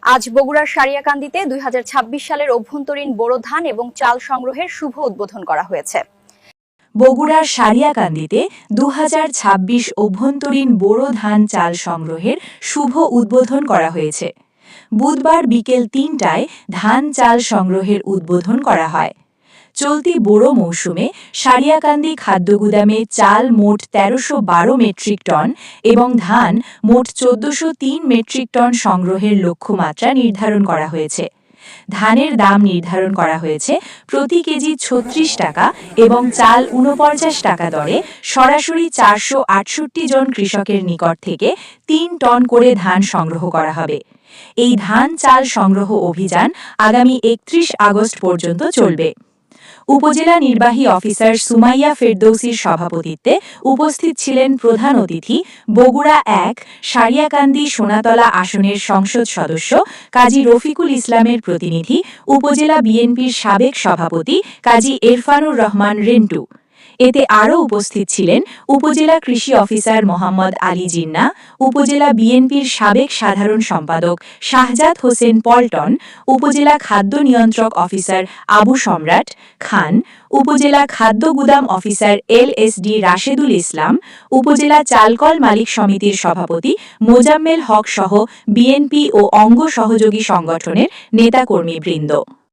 আজ বগুড়ার সারিয়াকান্দিতে ২০২৬ সালের অভ্যন্তরীণ বোরো ধান এবং চাল সংগ্রহের শুভ উদ্বোধন করা হয়েছে। বগুড়ার সারিয়াকান্দিতে ২০২৬ অভ্যন্তরীণ বোরো ধান চাল সংগ্রহের শুভ উদ্বোধন করা হয়েছে। বুধবার বিকেল ৩টায় ধান চাল সংগ্রহের উদ্বোধন করা হয়। চলতি বোরো মৌসুমে সারিয়াকান্দি খাদ্যগুদামে চাল মোট ১৩১২ মেট্রিক টন এবং ধান মোট ১৪০৩ মেট্রিক টন সংগ্রহের লক্ষ্যমাত্রা নির্ধারণ করা হয়েছে। ধানের দাম নির্ধারণ করা হয়েছে প্রতি কেজি ৩৬ টাকা এবং চাল ৪৯ টাকা দরে সরাসরি ৪৬৮ জন কৃষকের নিকট থেকে ৩ টন করে ধান সংগ্রহ করা হবে। এই ধান চাল সংগ্রহ অভিযান আগামী ৩১ আগস্ট পর্যন্ত চলবে। উপজেলা নির্বাহী অফিসার সুমাইয়া ফেরদৌসির সভাপতিত্বে উপস্থিত ছিলেন প্রধান অতিথি বগুড়া ১ সারিয়াকান্দি সোনাতলা আসনের সংসদ সদস্য কাজী রফিকুল ইসলামের প্রতিনিধি উপজেলা বিএনপির সাবেক সভাপতি কাজী এরফানুর রহমান রেন্টু। এতে আরও উপস্থিত ছিলেন উপজেলা কৃষি অফিসার মোহাম্মদ আলী জিন্না, উপজেলা বিএনপির সাবেক সাধারণ সম্পাদক শাহজাদ হোসেন পল্টন, উপজেলা খাদ্য নিয়ন্ত্রক অফিসার আবু সম্রাট খান, উপজেলা খাদ্য গুদাম অফিসার LSD রাশেদুল ইসলাম, উপজেলা চালকল মালিক সমিতির সভাপতি মোজাম্মেল হক সহ বিএনপি ও অঙ্গ সহযোগী সংগঠনের নেতাকর্মীবৃন্দ।